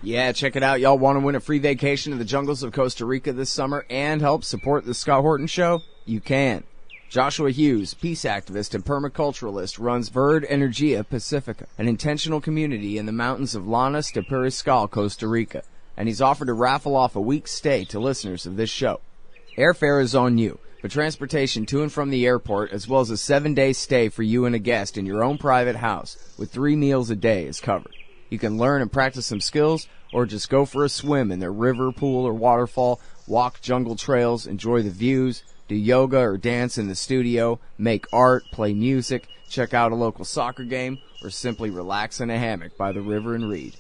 Yeah, check it out. Y'all want to win a free vacation to the jungles of Costa Rica this summer and help support the Scott Horton Show? You can. Joshua Hughes, peace activist and permaculturalist, runs Verde Energia Pacifica, an intentional community in the mountains of Llanos de Periscal, Costa Rica, and he's offered to raffle off a week's stay to listeners of this show. Airfare is on you, but transportation to and from the airport, as well as a 7-day stay for you and a guest in your own private house with 3 meals a day is covered. You can learn and practice some skills, or just go for a swim in their river, pool, or waterfall, walk jungle trails, enjoy the views, do yoga or dance in the studio, make art, play music, check out a local soccer game, or simply relax in a hammock by the river and read.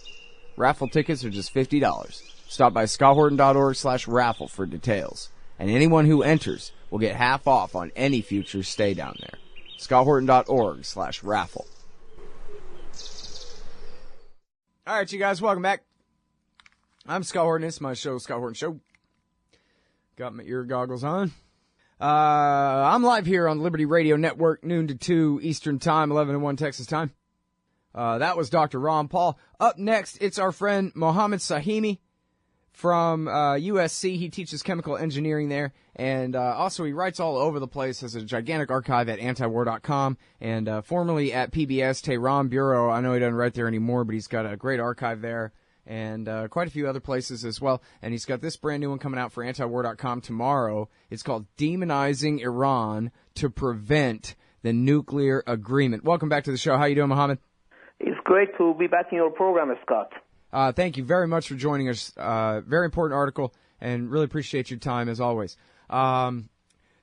Raffle tickets are just $50. Stop by scotthorton.org/raffle for details. And anyone who enters will get half off on any future stay down there. scotthorton.org/raffle. All right, you guys, welcome back. I'm Scott Horton. It's my show, Scott Horton Show. Got my ear goggles on. I'm live here on Liberty Radio Network, noon to 2 Eastern Time, 11 to 1 Texas Time. That was Dr. Ron Paul. Up next, it's our friend Mohammed Sahimi from USC. He teaches chemical engineering there, and also he writes all over the place, has a gigantic archive at antiwar.com, and formerly at PBS Tehran Bureau. I know he doesn't write there anymore, but he's got a great archive there, and quite a few other places as well. And he's got this brand new one coming out for antiwar.com tomorrow. It's called Demonizing Iran to Prevent the Nuclear Agreement. Welcome back to the show. How you doing, Mohammed? It's great to be back in your program, Scott. Thank you very much for joining us. Very important article, and really appreciate your time as always.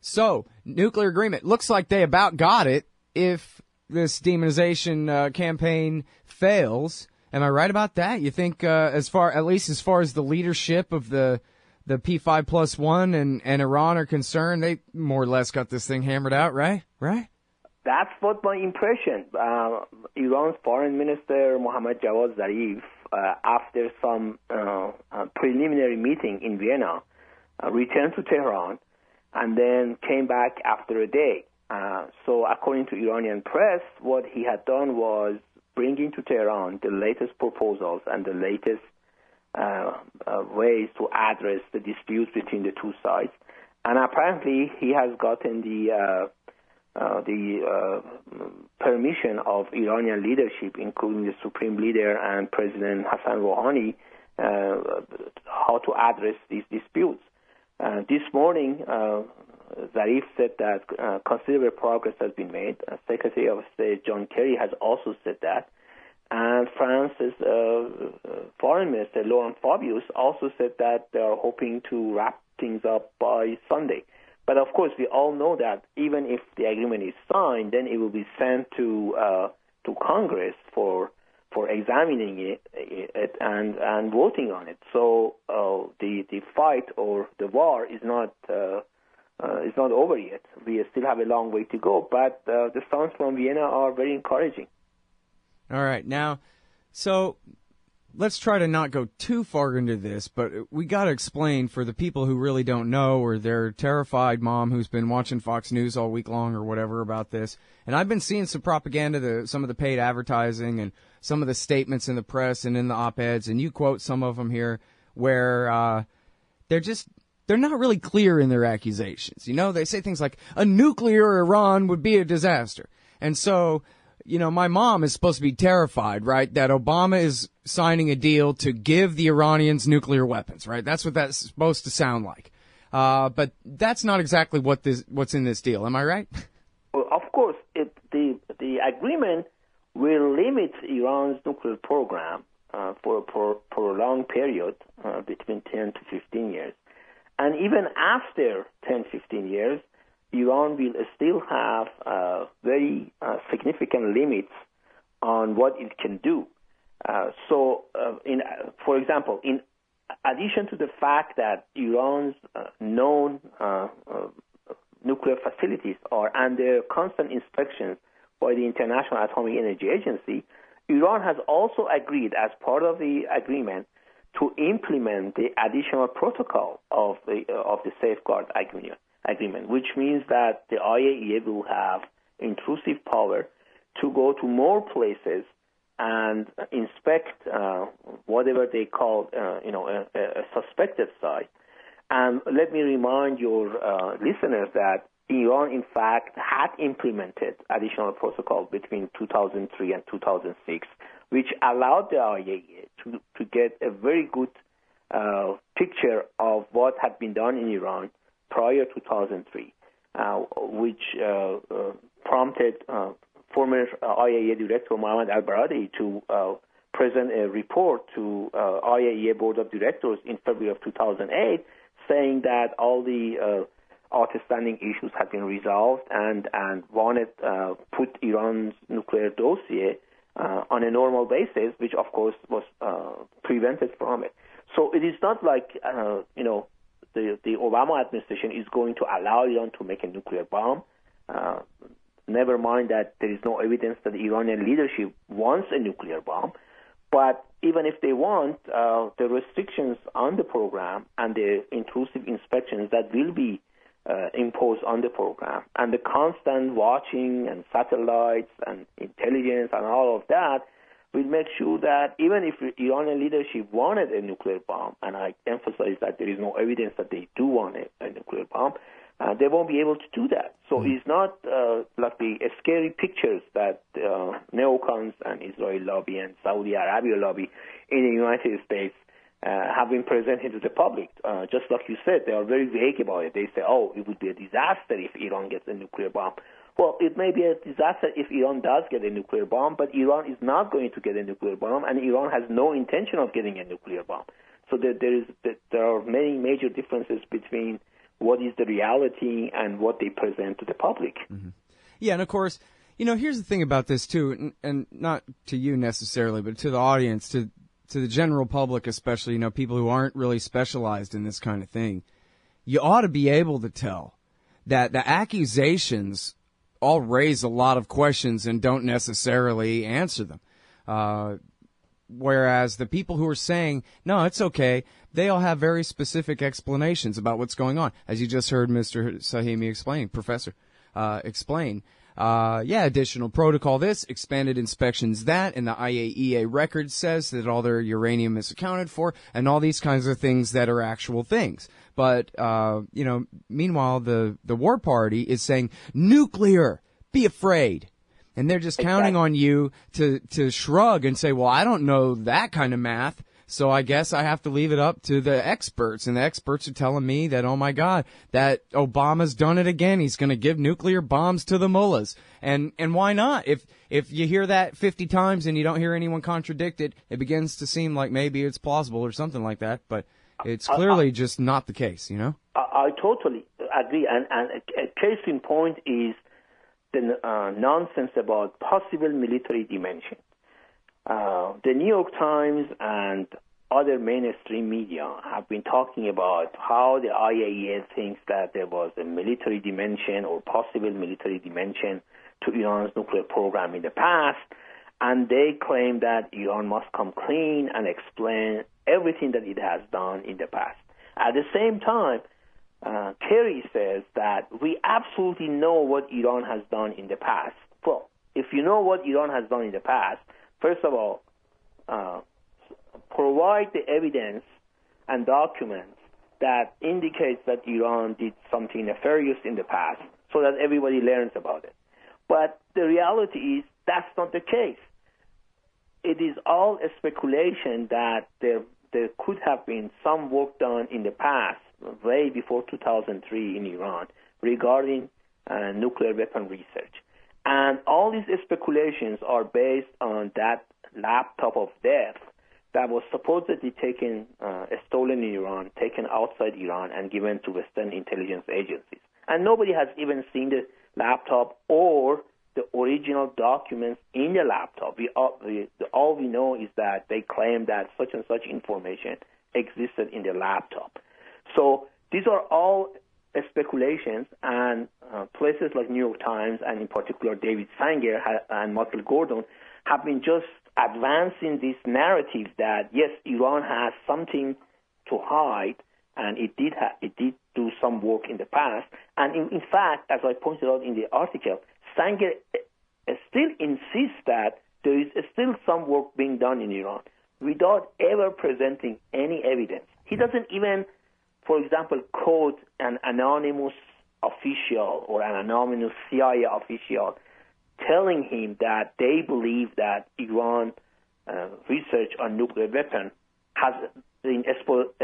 So, nuclear agreement. Looks like they about got it if this demonization campaign fails. Am I right about that? You think, at least as far as the leadership of the P5+1 and Iran are concerned, they more or less got this thing hammered out, right? Right? That's what my impression. Iran's Foreign Minister Mohammad Javad Zarif, after some preliminary meeting in Vienna, returned to Tehran and then came back after a day. So according to Iranian press, what he had done was bringing to Tehran the latest proposals and the latest ways to address the disputes between the two sides. And apparently he has gotten the permission of Iranian leadership, including the Supreme Leader and President Hassan Rouhani, how to address these disputes. This morning, Zarif said that considerable progress has been made. Secretary of State John Kerry has also said that. And France's Foreign Minister Laurent Fabius also said that they are hoping to wrap things up by Sunday. But of course, we all know that even if the agreement is signed, then it will be sent to Congress for examining it and voting on it. So the fight or the war is not over yet. We still have a long way to go. But the sounds from Vienna are very encouraging. All right, now, so let's try to not go too far into this, but we got to explain for the people who really don't know, or their terrified mom who's been watching Fox News all week long or whatever about this. And I've been seeing some propaganda, some of the paid advertising and some of the statements in the press and in the op-eds, and you quote some of them here, where they're not really clear in their accusations. You know, they say things like, a nuclear Iran would be a disaster. And so, you know, my mom is supposed to be terrified, right, that Obama is signing a deal to give the Iranians nuclear weapons, right? That's what that's supposed to sound like. But that's not exactly what's in this deal. Am I right? Well, of course, the agreement will limit Iran's nuclear program for a prolonged period between 10 to 15 years. And even after 10, 15 years, Iran will still have very significant limits on what it can do. For example, in addition to the fact that Iran's known nuclear facilities are under constant inspection by the International Atomic Energy Agency, Iran has also agreed, as part of the agreement, to implement the additional protocol of the safeguard agreement, which means that the IAEA will have intrusive power to go to more places and inspect whatever they call, a suspected site. And let me remind your listeners that Iran, in fact, had implemented additional protocol between 2003 and 2006, which allowed the IAEA to get a very good picture of what had been done in Iran prior to 2003, which prompted former IAEA Director Mohammad al-Baradei to present a report to IAEA Board of Directors in February of 2008, saying that all the outstanding issues had been resolved and wanted put Iran's nuclear dossier on a normal basis, which of course was prevented from it. So it is not like the Obama administration is going to allow Iran to make a nuclear bomb. Never mind that there is no evidence that the Iranian leadership wants a nuclear bomb. But even if they want, the restrictions on the program and the intrusive inspections that will be imposed on the program, and the constant watching and satellites and intelligence and all of that will make sure that even if the Iranian leadership wanted a nuclear bomb, and I emphasize that there is no evidence that they do want a nuclear bomb, they won't be able to do that. So it's not like the scary pictures that neocons and Israel lobby and Saudi Arabia lobby in the United States have been presented to the public. Just like you said, they are very vague about it. They say, it would be a disaster if Iran gets a nuclear bomb. Well, it may be a disaster if Iran does get a nuclear bomb, but Iran is not going to get a nuclear bomb, and Iran has no intention of getting a nuclear bomb. So there are many major differences between what is the reality and what they present to the public. Mm-hmm. Yeah, and of course, here's the thing about this too, and not to you necessarily, but to the audience, to the general public especially, people who aren't really specialized in this kind of thing. You ought to be able to tell that the accusations all raise a lot of questions and don't necessarily answer them. Whereas the people who are saying, no, it's okay, they all have very specific explanations about what's going on. As you just heard Mr. Sahimi explain, Professor, explain. Additional protocol this, expanded inspections that, and the IAEA record says that all their uranium is accounted for, and all these kinds of things that are actual things. But, meanwhile, the war party is saying, nuclear, be afraid. And they're just counting on you to shrug and say, well, I don't know that kind of math, so I guess I have to leave it up to the experts. And the experts are telling me that, oh, my God, that Obama's done it again. He's going to give nuclear bombs to the mullahs. And why not? If you hear that 50 times and you don't hear anyone contradict it, it begins to seem like maybe it's plausible or something like that. But it's clearly just not the case, I totally agree. And a case in point is the nonsense about possible military dimension. The New York Times and other mainstream media have been talking about how the IAEA thinks that there was a military dimension or possible military dimension to Iran's nuclear program in the past, and they claim that Iran must come clean and explain everything that it has done in the past. At the same time, Kerry says that we absolutely know what Iran has done in the past. Well, if you know what Iran has done in the past, first of all, provide the evidence and documents that indicates that Iran did something nefarious in the past so that everybody learns about it. But the reality is that's not the case. It is all a speculation that there could have been some work done in the past, way before 2003 in Iran, regarding nuclear weapon research. And all these speculations are based on that laptop of death that was supposedly taken, stolen in Iran, taken outside Iran, and given to Western intelligence agencies. And nobody has even seen the laptop or the original documents in the laptop. All we know is that they claim that such and such information existed in the laptop. So these are all speculations, and places like New York Times and in particular David Sanger and Michael Gordon have been just advancing this narrative that, yes, Iran has something to hide, and it did do some work in the past. And in fact, as I pointed out in the article, Sanger still insists that there is still some work being done in Iran. without ever presenting any evidence. He doesn't even, for example, quote an anonymous official or an anonymous CIA official telling him that they believe that Iran research on nuclear weapon has been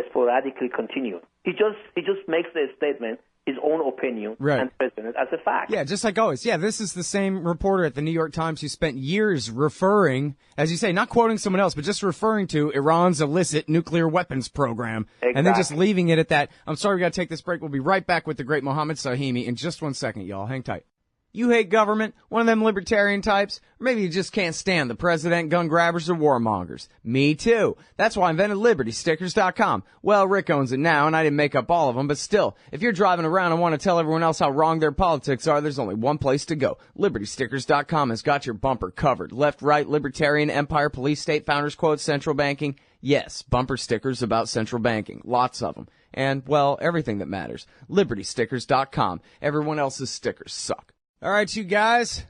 sporadically continued. He just makes the statement, his own opinion, and present it as a fact. Yeah, just like always. Yeah, this is the same reporter at the New York Times who spent years referring, as you say, not quoting someone else, but just referring to Iran's illicit nuclear weapons program, and then just leaving it at that. I'm sorry, we got to take this break. We'll be right back with the great Mohammed Sahimi in just 1 second, y'all. Hang tight. You hate government, one of them libertarian types, or maybe you just can't stand the president, gun grabbers, or warmongers. Me too. That's why I invented LibertyStickers.com. Well, Rick owns it now, and I didn't make up all of them, but still, if you're driving around and want to tell everyone else how wrong their politics are, there's only one place to go. LibertyStickers.com has got your bumper covered. Left, right, libertarian, empire, police, state, founders quotes, central banking. Yes, bumper stickers about central banking. Lots of them. And, well, everything that matters. LibertyStickers.com. Everyone else's stickers suck. All right, you guys.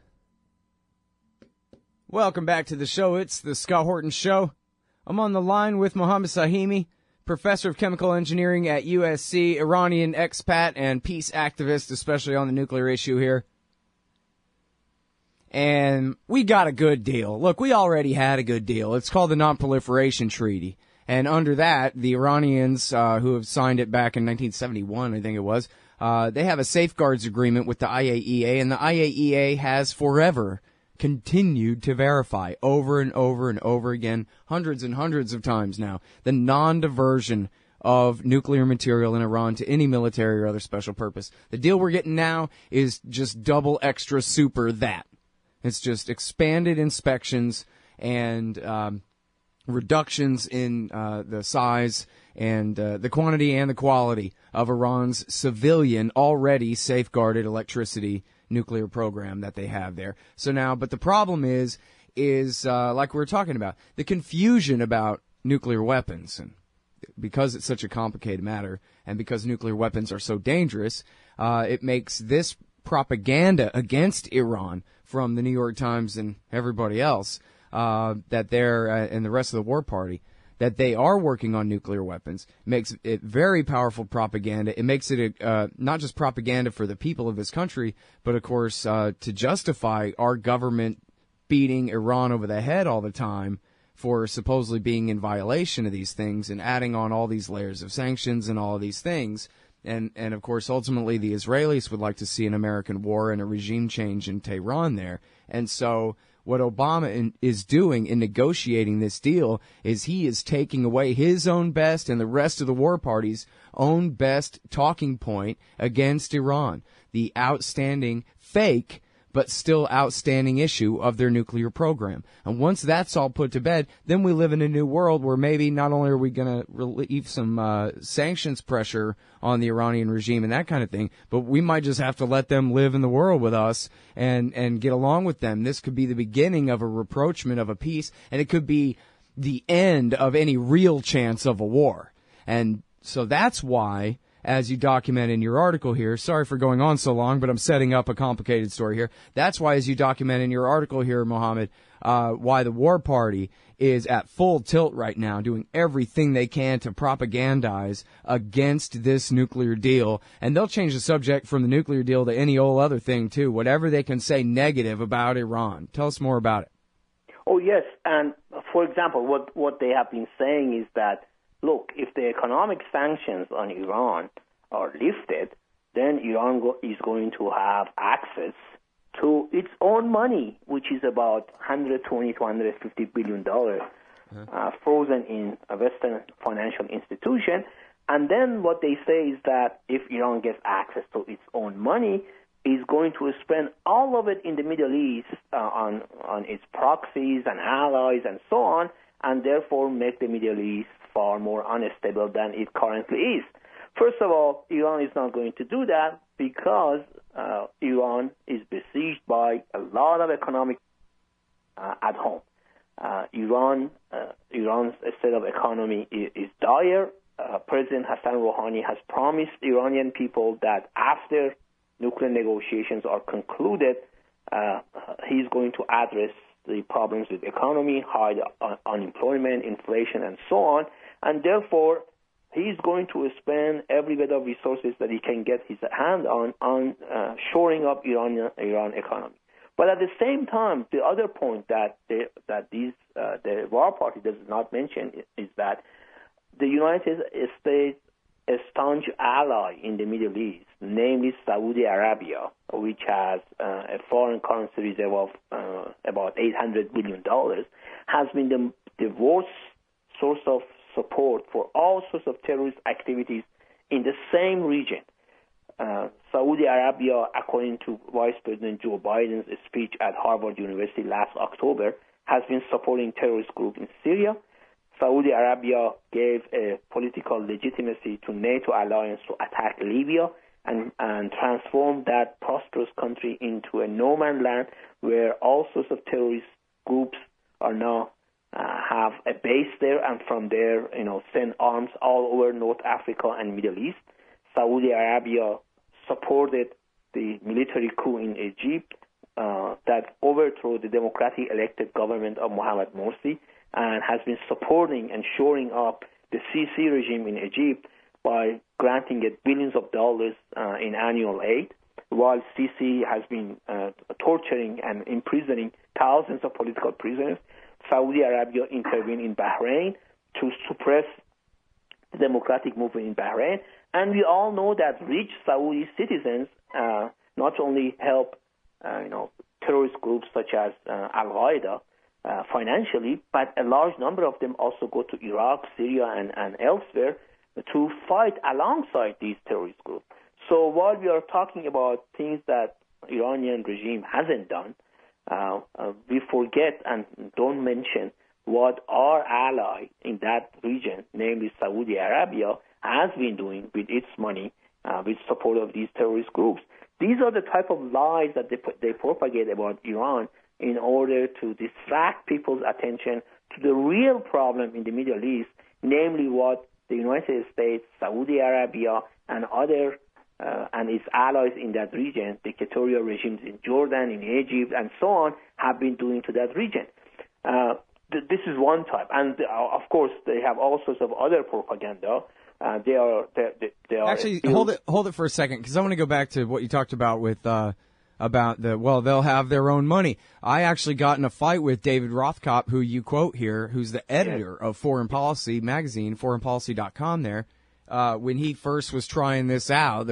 Welcome back to the show. It's the Scott Horton Show. I'm on the line with Mohammed Sahimi, professor of chemical engineering at USC, Iranian expat and peace activist, especially on the nuclear issue here. And we got a good deal. Look, we already had a good deal. It's called the Non-Proliferation Treaty. And under that, the Iranians, who have signed it back in 1971, I think it was, they have a safeguards agreement with the IAEA, and the IAEA has forever continued to verify over and over and over again, hundreds and hundreds of times now, the non-diversion of nuclear material in Iran to any military or other special purpose. The deal we're getting now is just double extra super that. It's just expanded inspections and reductions in the size and the quantity and the quality of Iran's civilian, already safeguarded electricity nuclear program that they have there. So now, but the problem is like we were talking about, the confusion about nuclear weapons. And because it's such a complicated matter, and because nuclear weapons are so dangerous, it makes this propaganda against Iran from the New York Times and everybody else, that they're, and the rest of the war party, that they are working on nuclear weapons, makes it very powerful propaganda. It makes it not just propaganda for the people of this country, but of course to justify our government beating Iran over the head all the time for supposedly being in violation of these things and adding on all these layers of sanctions and all of these things. And of course, ultimately, the Israelis would like to see an American war and a regime change in Tehran there. And so what Obama is doing in negotiating this deal is he is taking away his own best and the rest of the war party's own best talking point against Iran, the outstanding fake but still outstanding issue of their nuclear program. And once that's all put to bed, then we live in a new world where maybe not only are we going to relieve some sanctions pressure on the Iranian regime and that kind of thing, but we might just have to let them live in the world with us and get along with them. This could be the beginning of a rapprochement of a peace, and it could be the end of any real chance of a war. And so that's why, as you document in your article here, sorry for going on so long, but I'm setting up a complicated story here. That's why, as you document in your article here, Mohammed, why the war party is at full tilt right now, doing everything they can to propagandize against this nuclear deal. And they'll change the subject from the nuclear deal to any old other thing, too, whatever they can say negative about Iran. Tell us more about it. Oh, yes. And, for example, what they have been saying is that, look, if the economic sanctions on Iran are lifted, then Iran is going to have access to its own money, which is about $120 to $150 billion frozen in a Western financial institution. And then what they say is that if Iran gets access to its own money, is going to spend all of it in the Middle East on its proxies and allies and so on, and therefore make the Middle East far more unstable than it currently is. First of all, Iran is not going to do that because Iran is besieged by a lot of economic at home. Iran's state of economy is dire. President Hassan Rouhani has promised Iranian people that after nuclear negotiations are concluded, he's going to address the problems with economy, high unemployment, inflation, and so on. And therefore, he's going to spend every bit of resources that he can get his hand on shoring up Iran economy. But at the same time, the other point that the War Party does not mention is that the United States, a staunch ally in the Middle East, namely Saudi Arabia, which has a foreign currency reserve of about $800 billion, has been the worst source of support for all sorts of terrorist activities in the same region. Saudi Arabia, according to Vice President Joe Biden's speech at Harvard University last October, has been supporting terrorist groups in Syria. Saudi Arabia gave a political legitimacy to NATO alliance to attack Libya and transform that prosperous country into a no-man land where all sorts of terrorist groups are now have a base there, and from there, send arms all over North Africa and Middle East. Saudi Arabia supported the military coup in Egypt that overthrew the democratically elected government of Mohamed Morsi, and has been supporting and shoring up the Sisi regime in Egypt by granting it billions of dollars in annual aid, while Sisi has been torturing and imprisoning thousands of political prisoners. Saudi Arabia intervened in Bahrain to suppress the democratic movement in Bahrain. And we all know that rich Saudi citizens not only help terrorist groups such as Al-Qaeda financially, but a large number of them also go to Iraq, Syria, and elsewhere to fight alongside these terrorist groups. So while we are talking about things that Iranian regime hasn't done, we forget and don't mention what our ally in that region, namely Saudi Arabia, has been doing with its money, with support of these terrorist groups. These are the type of lies that they propagate about Iran in order to distract people's attention to the real problem in the Middle East, namely what the United States, Saudi Arabia, and other and its allies in that region, dictatorial regimes in Jordan, in Egypt, and so on, have been doing to that region. This is one type, and of course they have all sorts of other propaganda. They are actually hold it for a second, because I want to go back to what you talked about with they'll have their own money. I actually got in a fight with David Rothkopf, who you quote here, who's the editor of Foreign Policy magazine, foreignpolicy.com there. When he first was trying this out,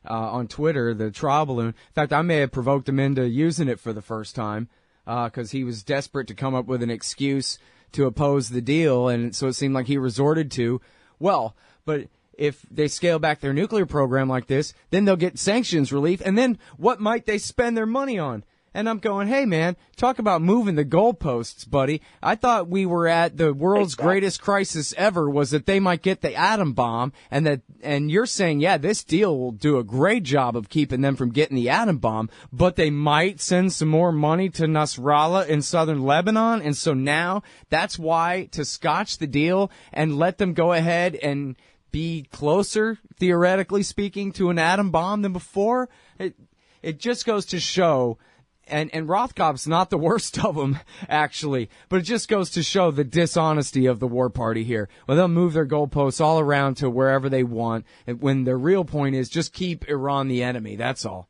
on Twitter, the trial balloon. In fact, I may have provoked him into using it for the first time, because he was desperate to come up with an excuse to oppose the deal, and so it seemed like he resorted to, but if they scale back their nuclear program like this, then they'll get sanctions relief, and then what might they spend their money on? And I'm going, hey, man, talk about moving the goalposts, buddy. I thought we were at the world's greatest crisis ever, was that they might get the atom bomb, and you're saying, yeah, this deal will do a great job of keeping them from getting the atom bomb, but they might send some more money to Nasrallah in southern Lebanon, and so now that's why, to scotch the deal and let them go ahead and be closer, theoretically speaking, to an atom bomb than before. It just goes to show, and Rothkopf's not the worst of them, actually, but it just goes to show the dishonesty of the war party here. Well, they'll move their goalposts all around to wherever they want, when the real point is just keep Iran the enemy, that's all.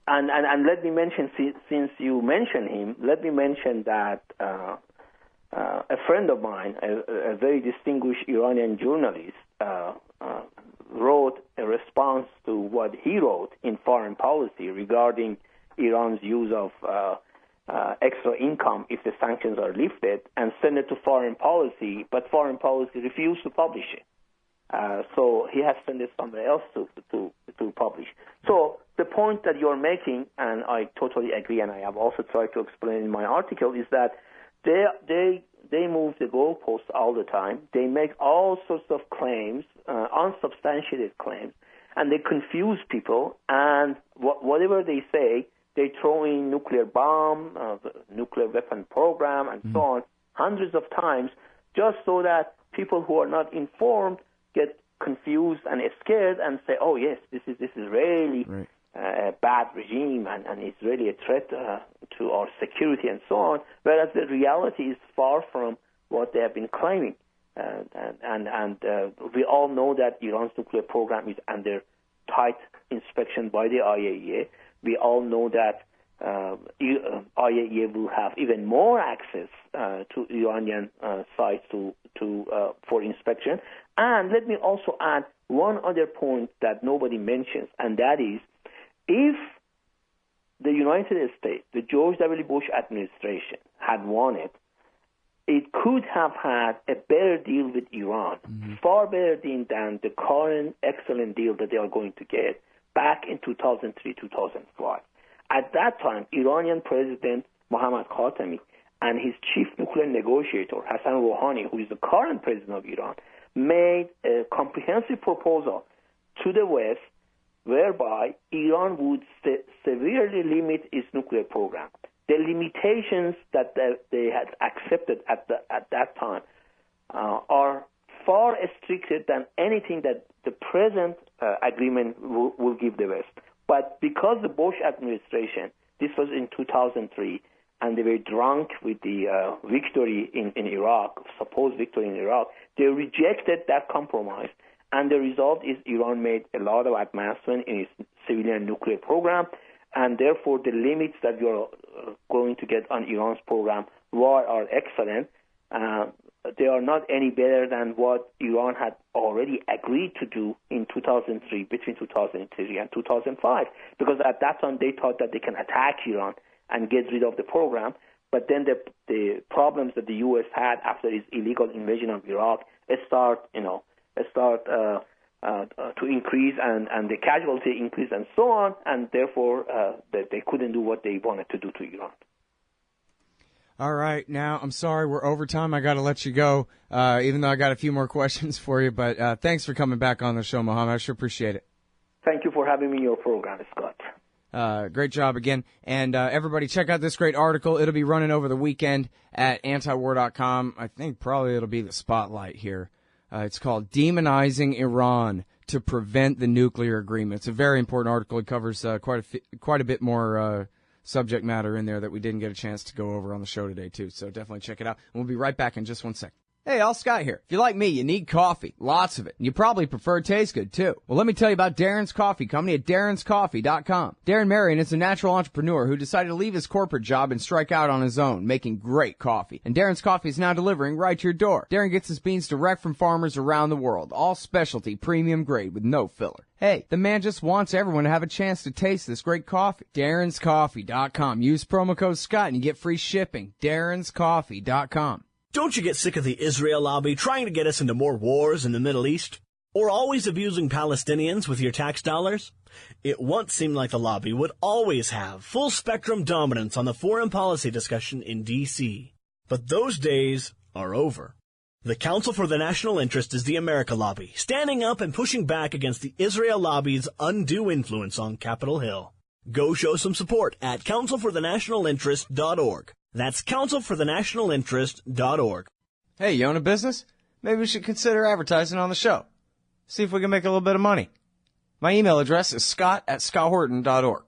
And let me mention, since you mentioned him, let me mention that a friend of mine, a very distinguished Iranian journalist, wrote a response to what he wrote in Foreign Policy regarding Iran's use of extra income if the sanctions are lifted, and sent it to Foreign Policy, but Foreign Policy refused to publish it. So he has sent it somewhere else to publish. So the point that you're making, and I totally agree, and I have also tried to explain in my article, is that they move the goalposts all the time. They make all sorts of claims, unsubstantiated claims, and they confuse people. And whatever they say, they throw in nuclear bomb, the nuclear weapon program, and so on, hundreds of times, just so that people who are not informed get confused and scared and say, "Oh yes, this is really a bad regime and is really a threat to our security and so on, whereas the reality is far from what they have been claiming. And we all know that Iran's nuclear program is under tight inspection by the IAEA. We all know that IAEA will have even more access to Iranian sites for inspection. And let me also add one other point that nobody mentions, and that is, if the United States, the George W. Bush administration, had won it, it could have had a better deal with Iran, far better deal than the current excellent deal that they are going to get back in 2003, 2005. At that time, Iranian President Mohammad Khatami and his chief nuclear negotiator, Hassan Rouhani, who is the current president of Iran, made a comprehensive proposal to the West whereby Iran would severely limit its nuclear program. The limitations that they had accepted at that time are far stricter than anything that the present agreement will give the West. But because the Bush administration, this was in 2003, and they were drunk with the victory in Iraq, supposed victory in Iraq, they rejected that compromise. And the result is Iran made a lot of advancement in its civilian nuclear program, and therefore the limits that we are going to get on Iran's program are excellent. They are not any better than what Iran had already agreed to do in 2003, between 2003 and 2005, because at that time they thought that they can attack Iran and get rid of the program. But then the problems that the U.S. had after its illegal invasion of Iraq start to increase, and the casualty increase and so on, and therefore they couldn't do what they wanted to do to Iran. All right. Now, I'm sorry, we're over time. I got to let you go, even though I got a few more questions for you. But thanks for coming back on the show, Mohammed. I sure appreciate it. Thank you for having me in your program, Scott. Great job again. And everybody, check out this great article. It'll be running over the weekend at antiwar.com. I think probably it'll be the spotlight here. It's called Demonizing Iran to Prevent the Nuclear Agreement. It's a very important article. It covers quite a bit more subject matter in there that we didn't get a chance to go over on the show today, too. So definitely check it out. And we'll be right back in just 1 second. Hey, Al Scott here. If you're like me, you need coffee. Lots of it. And you probably prefer it tastes good, too. Well, let me tell you about Darren's Coffee Company at darrenscoffee.com. Darren Marion is a natural entrepreneur who decided to leave his corporate job and strike out on his own, making great coffee. And Darren's Coffee is now delivering right to your door. Darren gets his beans direct from farmers around the world. All specialty, premium grade with no filler. Hey, the man just wants everyone to have a chance to taste this great coffee. darrenscoffee.com. Use promo code Scott and you get free shipping. darrenscoffee.com. Don't you get sick of the Israel lobby trying to get us into more wars in the Middle East? Or always abusing Palestinians with your tax dollars? It once seemed like the lobby would always have full-spectrum dominance on the foreign policy discussion in D.C. But those days are over. The Council for the National Interest is the America lobby, standing up and pushing back against the Israel lobby's undue influence on Capitol Hill. Go show some support at councilforthenationalinterest.org. That's councilforthenationalinterest.org. Hey, you own a business? Maybe we should consider advertising on the show. See if we can make a little bit of money. My email address is scott@scotthorton.org.